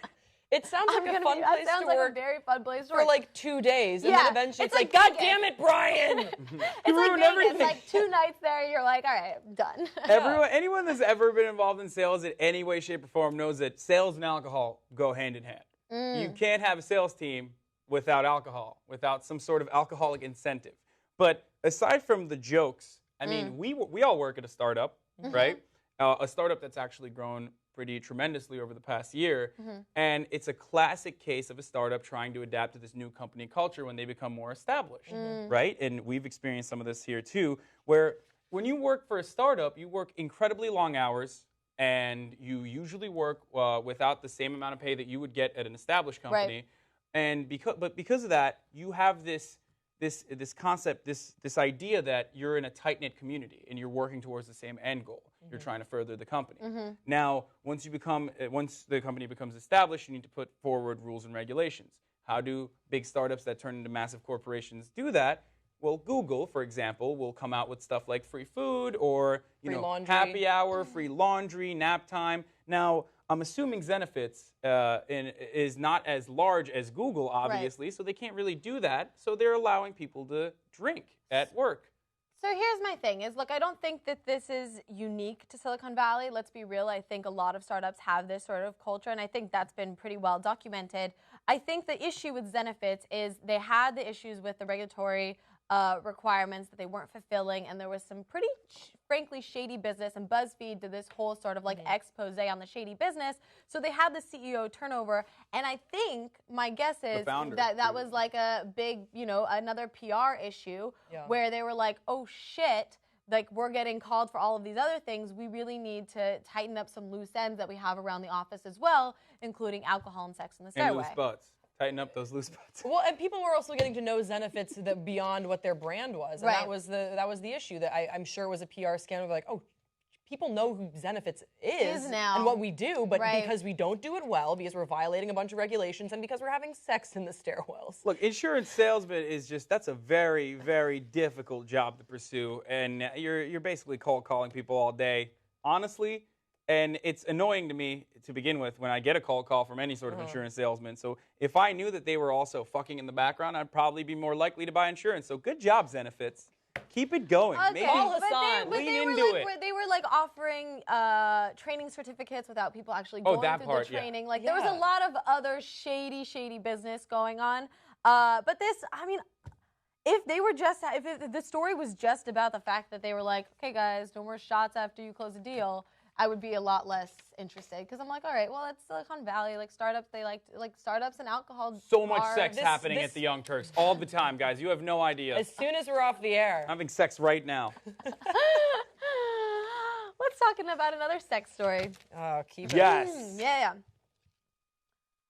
it sounds like a fun place that sounds to like work a very fun place to for work. like 2 days, and Yeah, then eventually it's it's like, like God damn it, Brian! It's like Vegas, like 2 nights there, you're like, all right, I'm done. anyone that's ever been involved in sales in any way, shape, or form knows that sales and alcohol go hand in hand. You can't have a sales team without alcohol, without some sort of alcoholic incentive. But aside from the jokes, I mean, we all work at a startup, right? A startup that's actually grown pretty tremendously over the past year. And it's a classic case of a startup trying to adapt to this new company culture when they become more established, right? And we've experienced some of this here too, where when you work for a startup, you work incredibly long hours, and you usually work without the same amount of pay that you would get at an established company. Right. And because of that, you have this concept, this idea that you're in a tight-knit community and you're working towards the same end goal. You're trying to further the company. Now, once the company becomes established, you need to put forward rules and regulations. How do big startups that turn into massive corporations do that? Well, Google, for example, will come out with stuff like free food or laundry. happy hour, free laundry, nap time. Now, I'm assuming Zenefits is not as large as Google, obviously, so they can't really do that. So they're allowing people to drink at work. So here's my thing is, look, I don't think that this is unique to Silicon Valley. Let's be real. I think a lot of startups have this sort of culture, and I think that's been pretty well documented. I think the issue with Zenefits is they had the issues with the regulatory requirements that they weren't fulfilling, and there was some pretty, frankly, shady business, and BuzzFeed did this whole sort of like expose on the shady business. So they had the CEO turnover, and I think my guess is that was like a big, another PR issue where they were like, oh shit, like we're getting called for all of these other things. We really need to tighten up some loose ends that we have around the office as well, including alcohol and sex in the stairway. And loose butts. Tighten up those loose butts. Well, and people were also getting to know Zenefits beyond what their brand was, and that was the issue. That I'm sure was a PR scandal. Like, oh, people know who Zenefits is now and what we do, but because we don't do it well, because we're violating a bunch of regulations, and because we're having sex in the stairwells. Look, insurance salesman that's a very, very difficult job to pursue, and you're basically cold calling people all day, honestly. And it's annoying to me to begin with when I get a cold call from any sort of insurance salesman. So if I knew that they were also fucking in the background, I'd probably be more likely to buy insurance. So good job, Zenefits. Keep it going. Okay, Maybe lean into it. They were like offering training certificates without people actually going through the training. Yeah. Like there was a lot of other shady business going on. But this, I mean, if the story was just about the fact that they were like, okay guys, no more shots after you close a deal, I would be a lot less interested because I'm like, all right, well, it's Silicon Valley, like startups. They like startups and alcohol. So much sex happening at the Young Turks all the time, guys. You have no idea. As soon as we're off the air, I'm having sex right now. Let's talk about another sex story. oh, keep it. Yes. Yeah.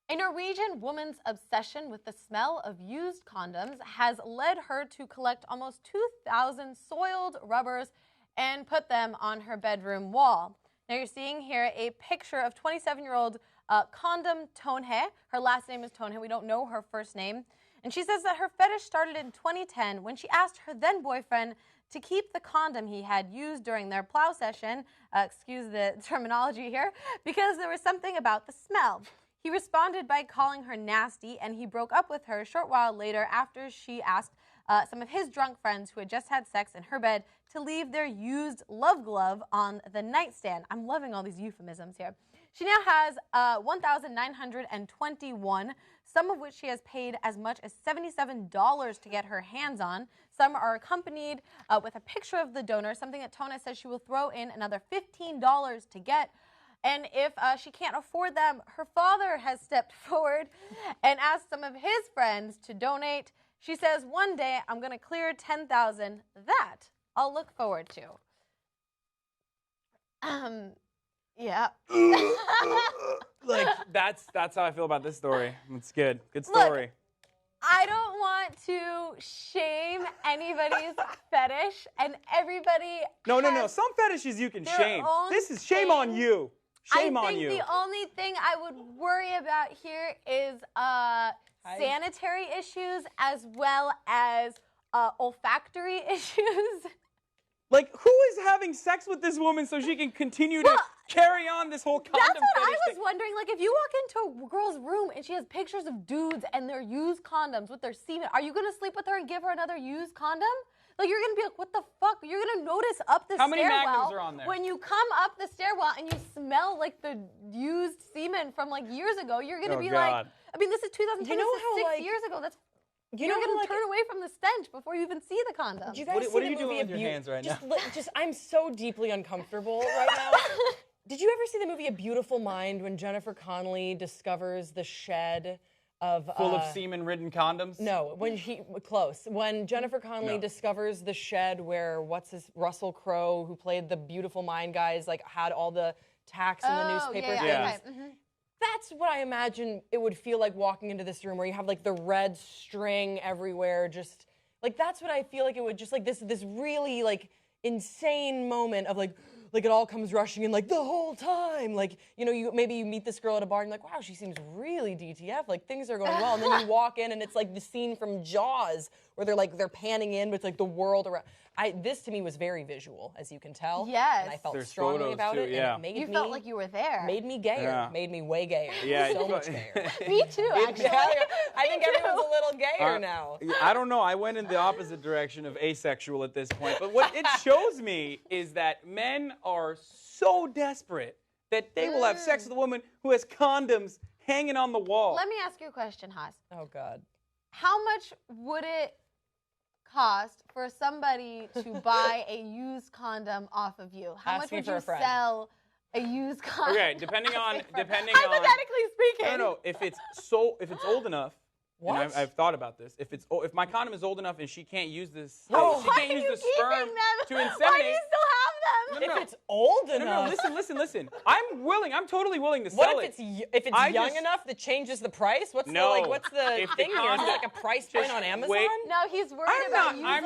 A Norwegian woman's obsession with the smell of used condoms has led her to collect almost 2,000 soiled rubbers and put them on her bedroom wall. Now you're seeing here a picture of 27-year-old Condom Tonhe. Her last name is Tonhe. We don't know her first name. And she says that her fetish started in 2010 when she asked her then-boyfriend to keep the condom he had used during their plow session, excuse the terminology here, because there was something about the smell. He responded by calling her nasty, and he broke up with her a short while later after she asked some of his drunk friends who had just had sex in her bed to leave their used love glove on the nightstand. I'm loving all these euphemisms here. She now has 1,921, some of which she has paid as much as $77 to get her hands on. Some are accompanied with a picture of the donor, something that Tona says she will throw in another $15 to get. And if she can't afford them, her father has stepped forward and asked some of his friends to donate. She says, one day I'm going to clear 10,000. That I'll look forward to. Yeah. Like that's how I feel about this story. It's good. Good story. Look, I don't want to shame anybody's fetish, and everybody. No. Some fetishes you can shame. This is shame on you. Shame on you. I think the only thing I would worry about here is sanitary issues as well as olfactory issues. Like, who is having sex with this woman so she can continue to carry on this whole condom That's what fetish I was thing? wondering. Like, if you walk into a girl's room and she has pictures of dudes and their used condoms with their semen, are you going to sleep with her and give her another used condom? Like, you're going to be like, what the fuck? You're going to notice up the How stairwell. many magnums are on there? When you come up the stairwell and you smell, like, the used semen from, like, years ago, you're going to be like, I mean, this is 2010. You know this is how, 6 years ago. That's You You're know, going like, to turn away from the stench before you even see the condom. Do you guys What see are you the doing movie with your hands right now? Just, I'm so deeply uncomfortable right now. Did you ever see the movie A Beautiful Mind when Jennifer Connelly discovers the shed of Full of semen-ridden condoms? No, when Jennifer Connelly discovers the shed where Russell Crowe, who played the Beautiful Mind guys, like had all the tacks in the newspapers. Yeah. Okay. That's what I imagine it would feel like walking into this room where you have like the red string everywhere. Just like that's what I feel like it would just like this really like insane moment of like it all comes rushing in like the whole time. Like, you know, maybe you meet this girl at a bar and you're like, wow, she seems really DTF. Like things are going well. And then you walk in and it's like the scene from Jaws where they're panning in, but it's like the world around. This to me was very visual, as you can tell. Yes. And I felt There's strongly photos, about too, it. yeah. And it made You me, felt like you were there. Made me gayer. Yeah. Made me way gayer. Yeah, So much gayer. Me too, actually. I think everyone's a little gayer now. I don't know. I went in the opposite direction of asexual at this point. But what it shows me is that men are so desperate that they will have sex with a woman who has condoms hanging on the wall. Let me ask you a question, Haas. Oh, God. How much would it cost for somebody to buy a used condom off of you? How much Asking would for you a friend. sell a used condom? Okay, depending on hypothetically speaking. No. If it's old enough. What? And I've thought about this. If my condom is old enough and she can't use this, she Why can't are use you the sperm keeping them? to Why do inseminate. you still have them? No. If it's old No, enough. listen. I'm totally willing to What sell if it. it's I young just- enough that changes the price? What's No. the If the thing here? Is condom- it like a price point on Amazon? wait. No, he's worried about using the sperm,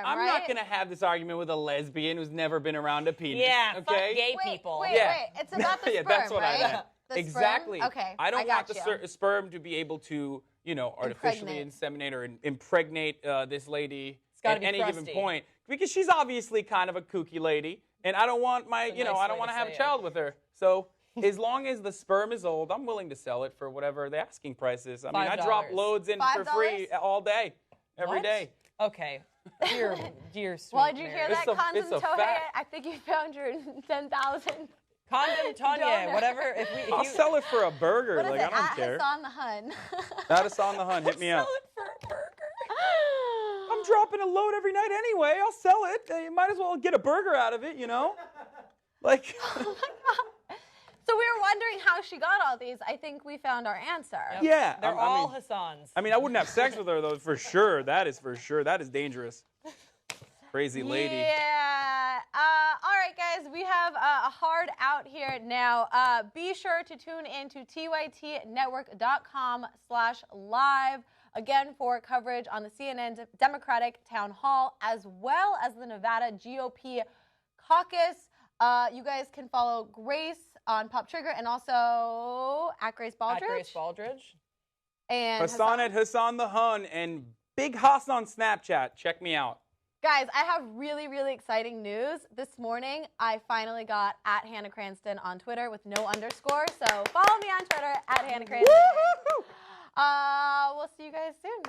I'm right? not gonna have this argument with a lesbian who's never been around a penis. Yeah, okay? fuck gay Wait, people. Wait, Yeah. It's about the Yeah, sperm, that's what right? I meant. The Exactly. Sperm? Okay, I don't want got the you. sperm to be able to, artificially inseminate or impregnate this lady gotta at be any given crusty. point because she's obviously kind of a kooky lady, and I don't want my, That's a nice I don't way want to to have say a it. child with her. So as long as the sperm is old, I'm willing to sell it for whatever the asking price is. I mean, I drop $5. loads in for free $5? all day, every What? day. Okay. Dear sweet Well, did you hear Mary. that, It's a Condom Tohei? fact. I think you found your 10,000. Condom Tanya, Donut. whatever. If I'll sell it for a burger. What is like it? I don't At care. Hassan the Hun. Not on the hunt. Hit me up. sell it for a burger. I'm dropping a load every night anyway. I'll sell it. You might as well get a burger out of it, Like. So she got all these, I think we found our answer. Yep. Yeah. They're all Hassans. I mean, I wouldn't have sex with her, though, for sure. That is for sure. That is dangerous. Crazy lady. Yeah. All right, guys, we have a hard out here now. Be sure to tune in to tytnetwork.com/live, again, for coverage on the CNN Democratic Town Hall, as well as the Nevada GOP caucus. You guys can follow Grace on Pop Trigger and also at Grace Baldridge. At Grace Baldridge. And Hassan at Hassan the Hun and Big Hass on Snapchat. Check me out. Guys, I have really, really exciting news. This morning, I finally got at Hannah Cranston on Twitter with no underscore. So follow me on Twitter at Hannah Cranston. We'll see you guys soon.